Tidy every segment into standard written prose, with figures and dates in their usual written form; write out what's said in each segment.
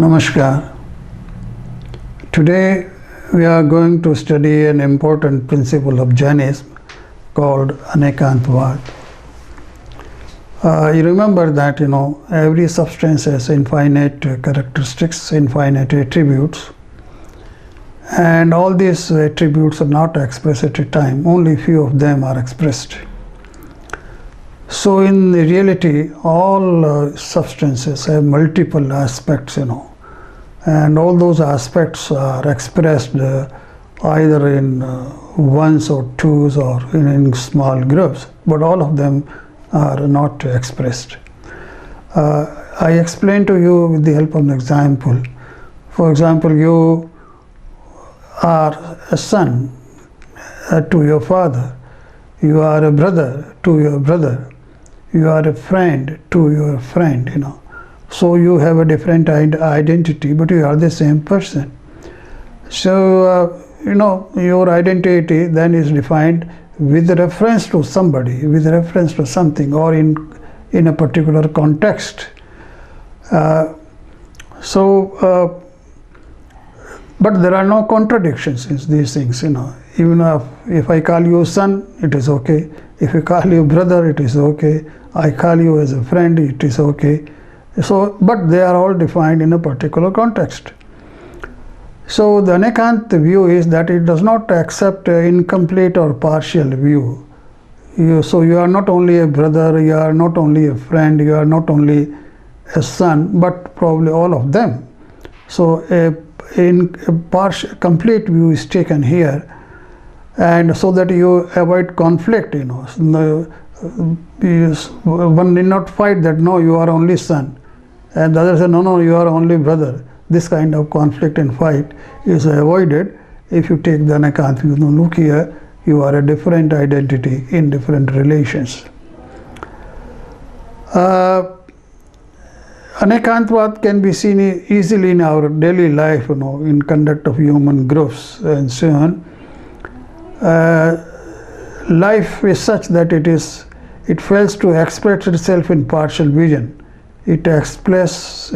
Namaskar. Today we are going to study an important principle of Jainism called Anekantvad. You remember that every substance has infinite characteristics, infinite attributes, and all these attributes are not expressed at a time. Only few of them are expressed. So in reality, all substances have multiple aspects, and all those aspects are expressed either in ones or twos or in small groups, but all of them are not expressed. I explain to you with the help of an example. For example, you are a son to your father, you are a brother to your brother, you are a friend to your friend, So you have a different identity, but you are the same person. So, your identity then is defined with reference to somebody, with reference to something, or in a particular context. But there are no contradictions in these things, Even if I call you son, it is okay. If I call you brother, it is okay. I call you as a friend, it is okay. So, but they are all defined in a particular context. So the Anekant view is that it does not accept incomplete or partial view. So you are not only a brother, you are not only a friend, you are not only a son, but probably all of them. So a complete view is taken here, and so that you avoid conflict. One need not fight that no, you are only son, and the other say no, you are only brother. This kind of conflict and fight is avoided if you take the Anekant view. Look here, you are a different identity in different relations. Anekantvad can be seen easily in our daily life, in conduct of human groups and so on. Life is such that it fails to express itself in partial vision. It expresses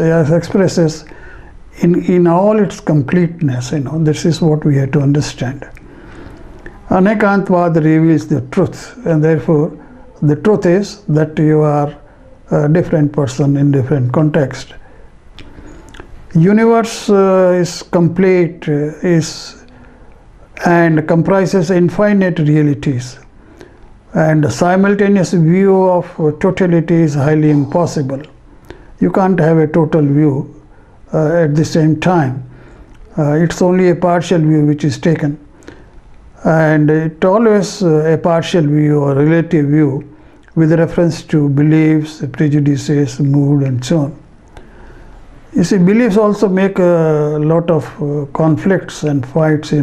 in all its completeness. This is what we have to understand. Anekantvad reveals the truth, and therefore the truth is that you are a different person in different context. Universe is complete, and comprises infinite realities, and a simultaneous view of totality is highly impossible. You can't have a total view at the same time. It's only a partial view which is taken, and it always a partial view or relative view with reference to beliefs, prejudices, mood, and so on. You see, beliefs also make a lot of conflicts and fights.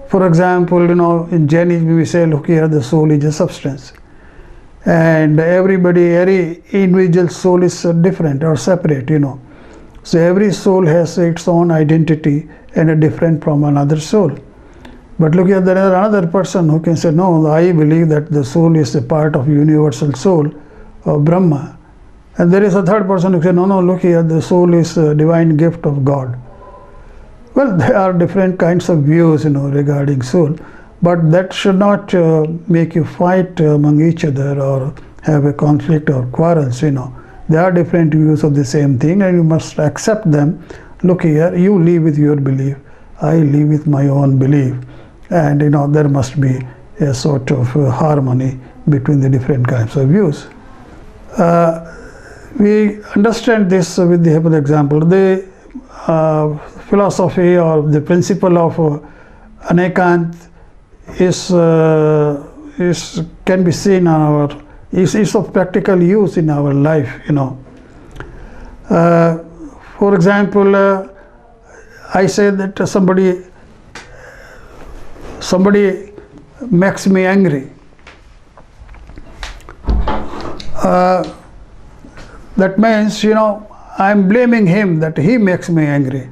For example, in Jainism we say, look here, the soul is a substance, and every individual soul is different or separate. So every soul has its own identity and a different from another soul. But look here, there is another person who can say, no, I believe that the soul is a part of universal soul of Brahma. And there is a third person who can say, no, look here, the soul is a divine gift of God. Well, there are different kinds of views, regarding soul, but that should not make you fight among each other or have a conflict or quarrels. There are different views of the same thing, and you must accept them. Look here, you live with your belief, I live with my own belief, and there must be a sort of harmony between the different kinds of views. We understand this with the help of example. The philosophy or the principle of Anekant can be seen on is of practical use in our life. For example, I say that somebody makes me angry. That means, I'm blaming him that he makes me angry.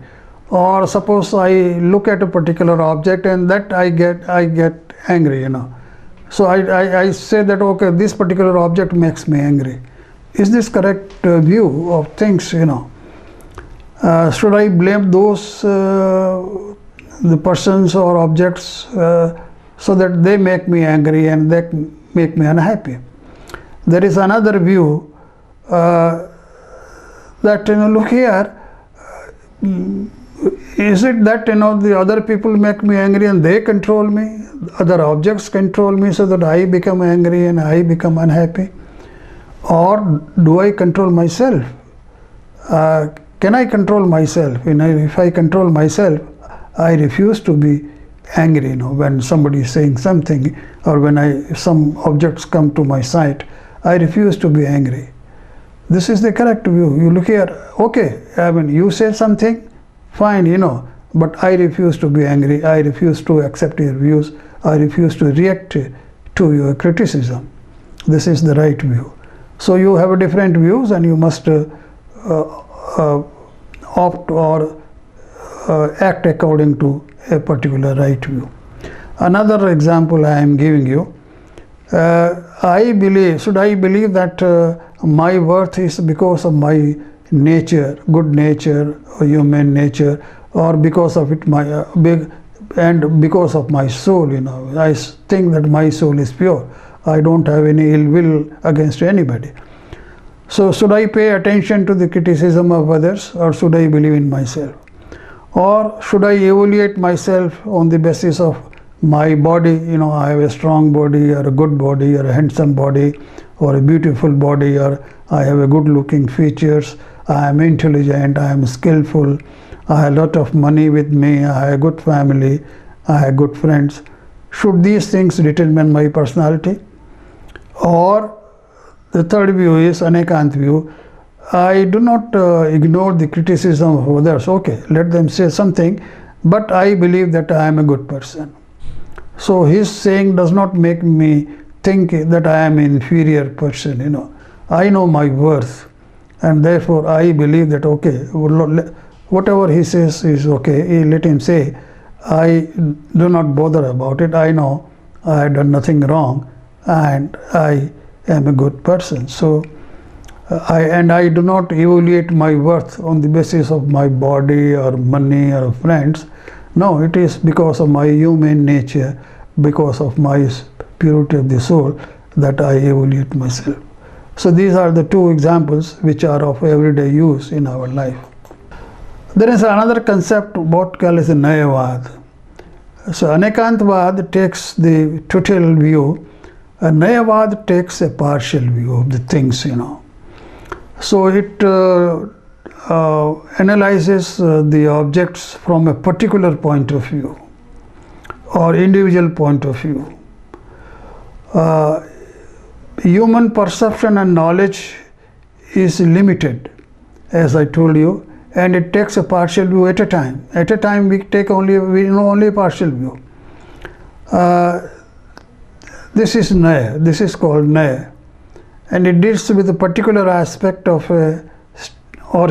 Or suppose I look at a particular object and that I get angry, So I say that, okay, this particular object makes me angry. Is this correct view of things, Should I blame those the persons or objects so that they make me angry and they make me unhappy? There is another view that, look here, is it that the other people make me angry and they control me, other objects control me so that I become angry and I become unhappy, or do I control myself? Can I control myself? If I control myself, I refuse to be angry. When somebody is saying something, or when some objects come to my sight, I refuse to be angry. This is the correct view. You look here, okay, you say something, fine, but I refuse to be angry. I refuse to accept your views. I refuse to react to your criticism. This is the right view. So you have different views, and you must opt or act according to a particular right view. Another example I am giving you. Should I believe that my worth is because of my nature, good nature, or human nature, or because of it because of my soul? I think that my soul is pure. I don't have any ill will against anybody. So should I pay attention to the criticism of others, or should I believe in myself? Or should I evaluate myself on the basis of my body? I have a strong body, or a good body, or a handsome body, or a beautiful body, or I have a good looking features, I am intelligent, I am skillful, I have a lot of money with me, I have a good family, I have good friends. Should these things determine my personality? Or the third view is Anekant view. I do not ignore the criticism of others. Okay, let them say something, but I believe that I am a good person. So his saying does not make me think that I am an inferior person. I know my worth, and therefore I believe that, okay, whatever he says is okay, let him say. I do not bother about it. I know I have done nothing wrong, and I am a good person. So I do not evaluate my worth on the basis of my body or money or friends. No, it is because of my human nature, because of my purity of the soul, that I evaluate myself. So these are the two examples which are of everyday use in our life. There is another concept what called as Nayavad. So Anekantvad takes the total view, and Nayavad takes a partial view of the things. So it analyzes the objects from a particular point of view or individual point of view. Human perception and knowledge is limited, as I told you, and it takes a partial view at a time. At a time we know only a partial view. This is Naya. This is called Naya, and it deals with a particular aspect of a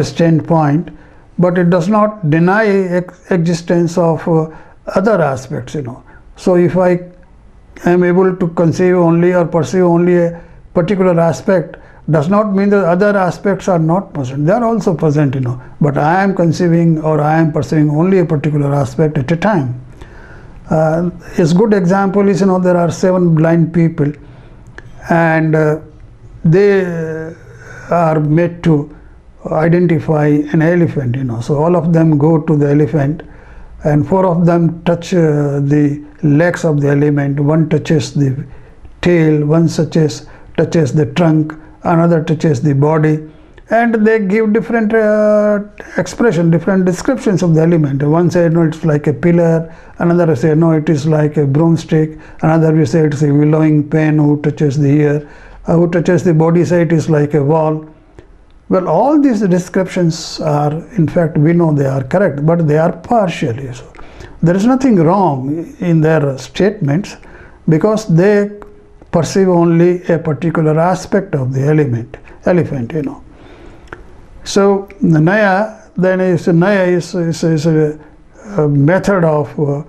standpoint, but it does not deny existence of other aspects. So if I am able to conceive only or perceive only a particular aspect, does not mean that other aspects are not present. They are also present, but I am conceiving or I am perceiving only a particular aspect at a time. A good example is, there are 7 blind people, and they are made to identify an elephant. So all of them go to the elephant, and 4 of them touch the legs of the elephant. One touches the tail, one touches the trunk, another touches the body, and they give different expression, different descriptions of the element. One said, no, it's like a pillar. Another said, no, it is like a broomstick. Another we say it's a willowing pen. Who touches the ear, who touches the body, say it is like a wall. Well, all these descriptions are, in fact, we know they are correct, but they are partial. So there is nothing wrong in their statements, because they perceive only a particular aspect of the elephant. So the Naya is a method of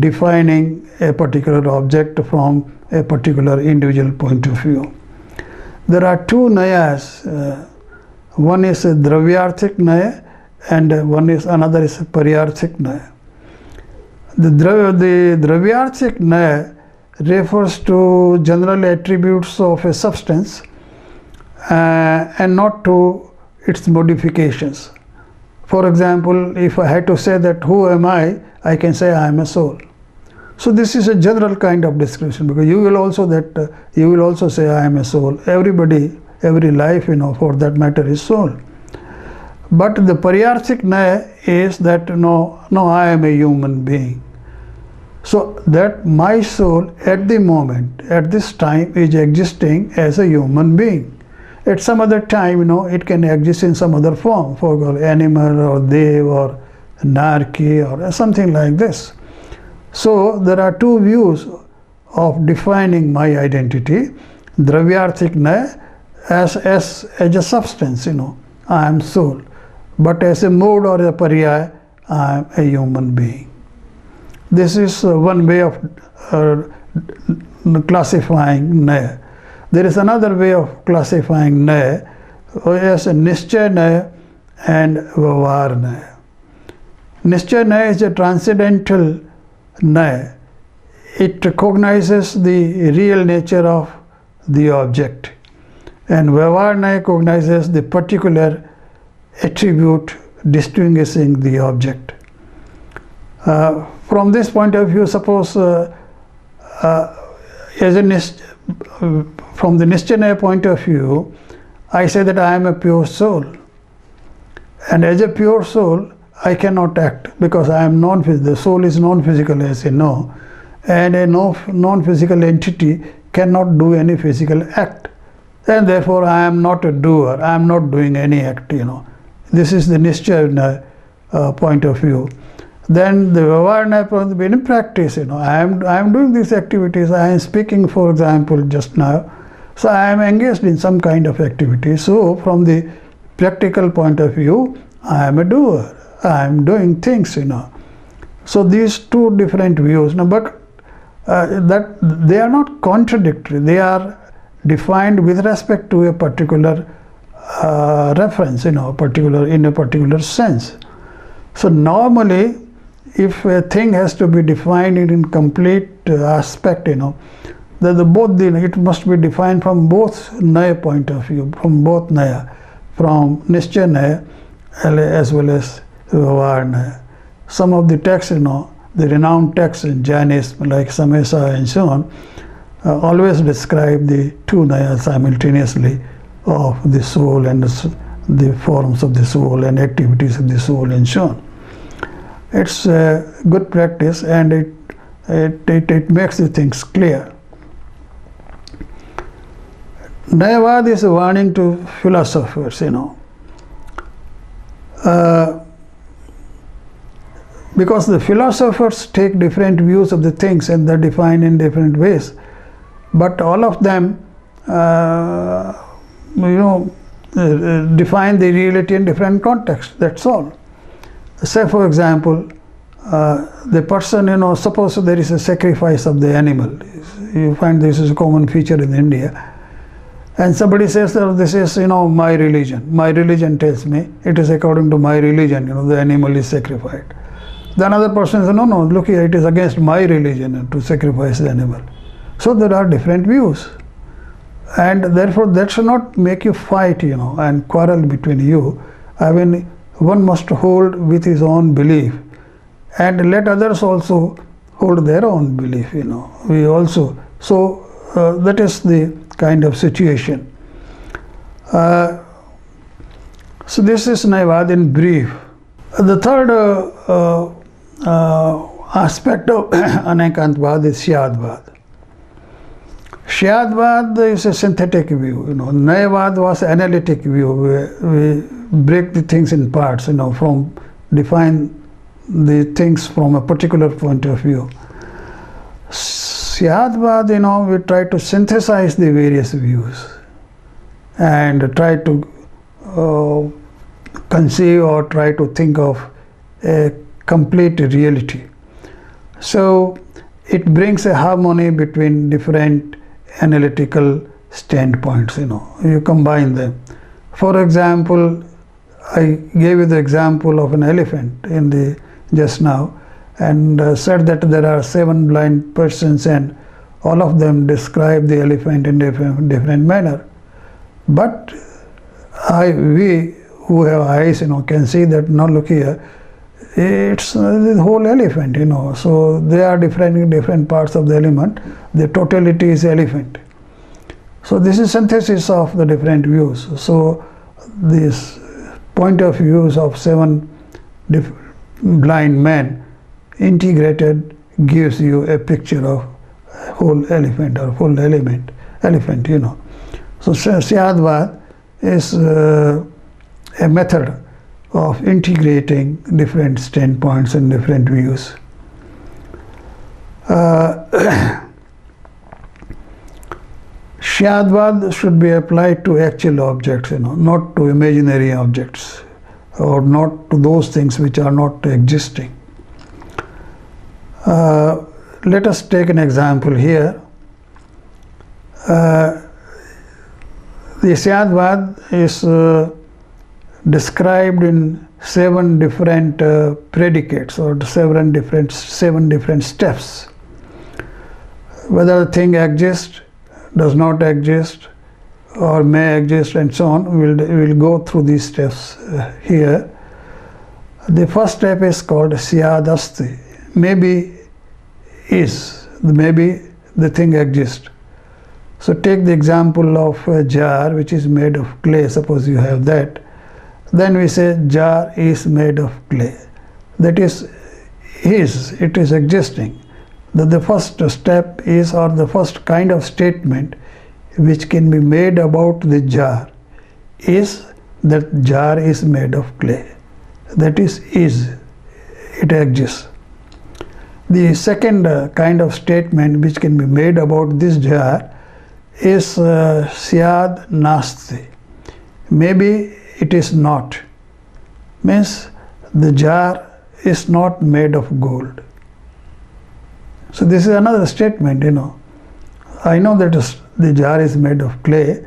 defining a particular object from a particular individual point of view. There are 2 Nayas. One is a Dravyarthik Naya, and another is Paryarthik Naya. The Dravyarthik Naya refers to general attributes of a substance and not to its modifications. For example, if I had to say that who am I can say I am a soul. So this is a general kind of description, because you will also say I am a soul. Everybody, every life, for that matter, is soul. But the Paryarthik Naya is that no, I am a human being. So that my soul at the moment, at this time, is existing as a human being. At some other time, it can exist in some other form, for example, animal or dev or narki or something like this. So there are two views of defining my identity. Dravyarthik Naya as a substance, I am soul. But as a mode or a paryaya, I am a human being. This is one way of classifying Naya. There is another way of classifying Naya as a Nischay Naya and Vyavahar Naya. Nischay Naya is a transcendental Naya. It recognizes the real nature of the object, and Vyavahar Naya recognizes the particular attribute distinguishing the object. From this point of view, suppose from the Nischay point of view, I say that I am a pure soul, and as a pure soul I cannot act, because I am non-physical. The soul is non-physical, as you know, and a non-physical entity cannot do any physical act, and therefore I am not a doer. I am not doing any act. This is the Nischay point of view. Then the Vyavahar point of view, in practice, I am doing these activities. I am speaking, for example, just now. So I am engaged in some kind of activity. So from the practical point of view, I am a doer. I am doing things, So these two different views. But that they are not contradictory. They are defined with respect to a particular reference, in a particular sense. So normally, if a thing has to be defined in complete aspect, it must be defined from both Naya point of view, from both Naya, from Nischay Naya as well as Vyavahar Naya. Some of the texts, the renowned texts in Jainism like Samesa and so on, always describe the two Nayas simultaneously of the soul and the forms of the soul and activities of the soul and so on. It's a good practice, and it makes the things clear. Nayavad is a warning to philosophers, because the philosophers take different views of the things and they're defined in different ways, but all of them define the reality in different contexts. That's all. Say, for example, the person, suppose there is a sacrifice of the animal. You find this is a common feature in India. And somebody says that this is, my religion. My religion tells me it is according to my religion, the animal is sacrificed. The another person says, no, look here, it is against my religion to sacrifice the animal. So there are different views. And therefore that should not make you fight, and quarrel between you. I mean, one must hold with his own belief and let others also hold their own belief, we also. So that is the kind of situation. So this is Nayavad in brief. The third aspect of Anekantvad is Shyadvad. Shyadvad is a synthetic view. Nayavad was analytic view. We break the things in parts, from define the things from a particular point of view. Shyadvad, we try to synthesize the various views and try to conceive or try to think of a complete reality. So it brings a harmony between different analytical standpoints, you combine them. For example, I gave you the example of an elephant in the just now, and said that there are 7 blind persons and all of them describe the elephant in different manner. But we who have eyes, can see that, now look here, it's the whole elephant, so they are different parts of the element. The totality is elephant. So this is synthesis of the different views. So this point of views of 7 blind men integrated gives you a picture of whole elephant or full elephant. So Syadvad is a method of integrating different standpoints and different views. Syadvad should be applied to actual objects, not to imaginary objects, or not to those things which are not existing. Let us take an example here. The Syadvad is described in 7 different predicates, or 7 different steps. Whether the thing exists, does not exist, or may exist, and so on. We'll go through these steps here. The first step is called Syad Asti. Maybe the thing exists. So take the example of a jar which is made of clay. Suppose you have that. Then we say jar is made of clay. That is, it is existing. The first step is, or the first kind of statement which can be made about the jar is that jar is made of clay. That is, it exists. The second kind of statement which can be made about this jar is Syad Nasti. Maybe it is not. Means the jar is not made of gold. So this is another statement, I know that the jar is made of clay.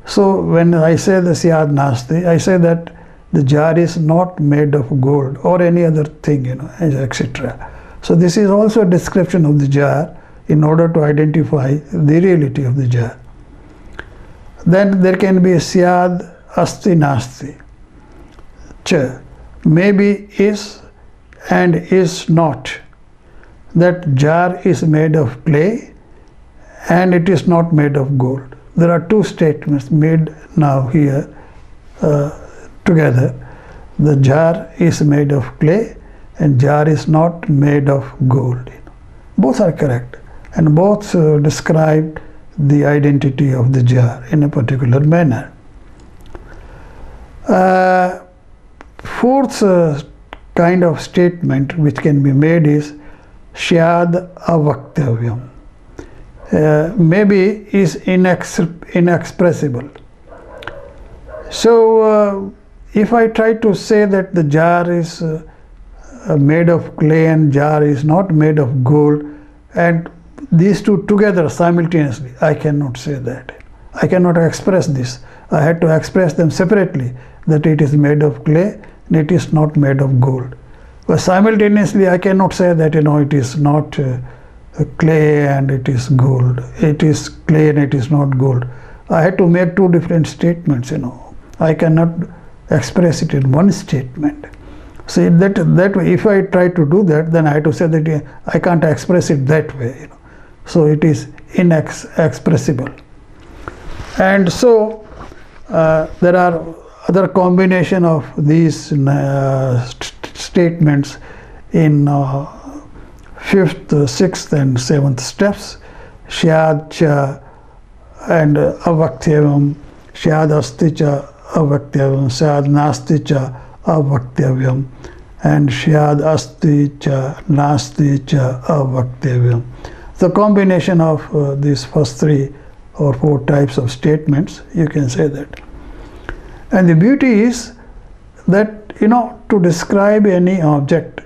So when I say the Syad Nasti, I say that the jar is not made of gold or any other thing, etc. So this is also a description of the jar in order to identify the reality of the jar. Then there can be Syad Asti Nasti. Maybe is and is not. That jar is made of clay and it is not made of gold. There are 2 statements made now here together. The jar is made of clay and jar is not made of gold. Both are correct, and both describe the identity of the jar in a particular manner. Fourth kind of statement which can be made is Syad Avaktavyam. Maybe is inexpressible. So if I try to say that the jar is made of clay and jar is not made of gold, and these 2 together simultaneously, I cannot say that. I cannot express this. I had to express them separately, that it is made of clay and it is not made of gold. But simultaneously I cannot say that it is not clay and it is gold. It is clay and it is not gold. I had to make 2 different statements. I cannot express it in one statement. So that way, if I try to do that, then I have to say that I can't express it that way. So it is inexpressible. And so there are other combination of these statements in 5th, 6th and 7th steps. Syad cha and avaktavyam, Syad asti cha avaktavyam, Syad nasti cha avaktavyam, and Syad asti cha nasti cha avaktavyam. The combination of these first 3 or 4 types of statements, you can say that. And the beauty is that, to describe any object,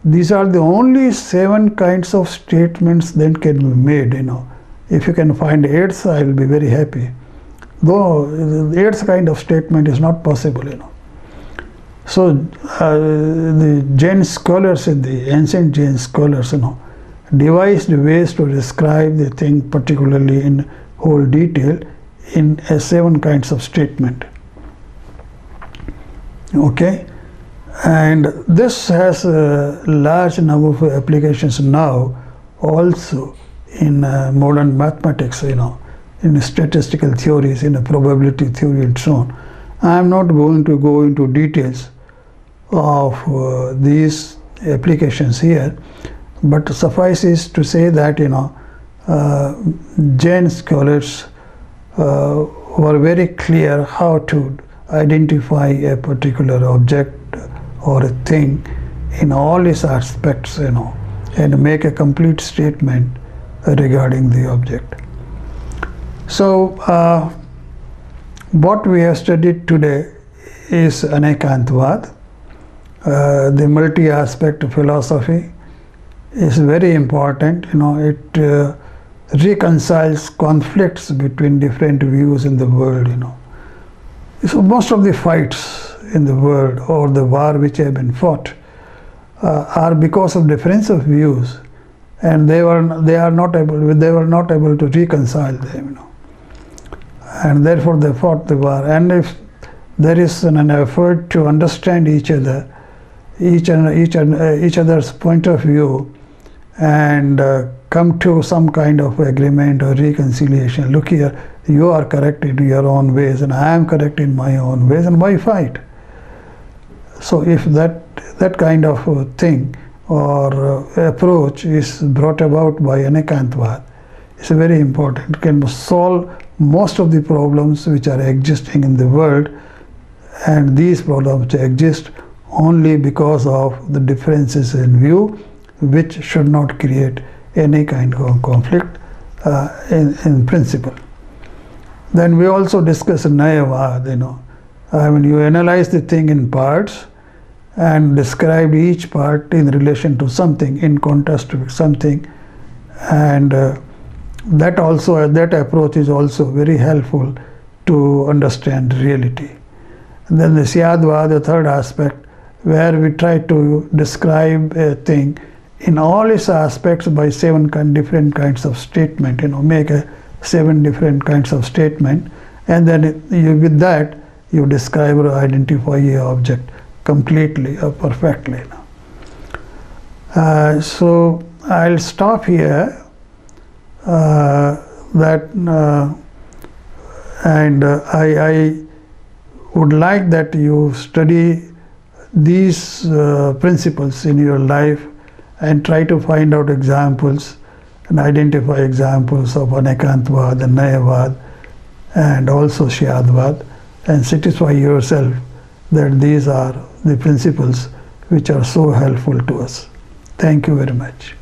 these are the only 7 kinds of statements that can be made. If you can find 8th, I will be very happy. Though the 8th kind of statement is not possible. So the Jain scholars, the ancient Jain scholars, devised ways to describe the thing particularly in whole detail in 7 kinds of statement. Okay, and this has a large number of applications now also in modern mathematics, in statistical theories, in a probability theory and so on. I am not going to go into details of these applications here, but suffice is to say that Jain scholars were very clear how to identify a particular object or a thing in all its aspects, and make a complete statement regarding the object. So what we have studied today is Anekantvad. The multi-aspect philosophy is very important. It reconciles conflicts between different views in the world. So most of the fights in the world or the war which have been fought are because of difference of views, and they were not able to reconcile them. And therefore they fought the war. And if there is an effort to understand each other, each other's point of view, and come to some kind of agreement or reconciliation. Look here, you are correct in your own ways and I am correct in my own ways, and why fight? So if that kind of thing or approach is brought about by Anekantvad, it's very important. It can solve most of the problems which are existing in the world, and these problems exist only because of the differences in view, which should not create any kind of conflict in principle. Then we also discuss Nayavad. You analyze the thing in parts and describe each part in relation to something, in contrast to something, and that approach is also very helpful to understand reality. And then the Syadvad, the third aspect, where we try to describe a thing in all its aspects by 7 different kinds of statement, make 7 different kinds of statement, and then with that you describe or identify a object completely or perfectly. So I'll stop here. I would like that you study these principles in your life and try to find out examples and identify examples of Anekantvad and Nayavad and also Syadvad, and satisfy yourself that these are the principles which are so helpful to us. Thank you very much.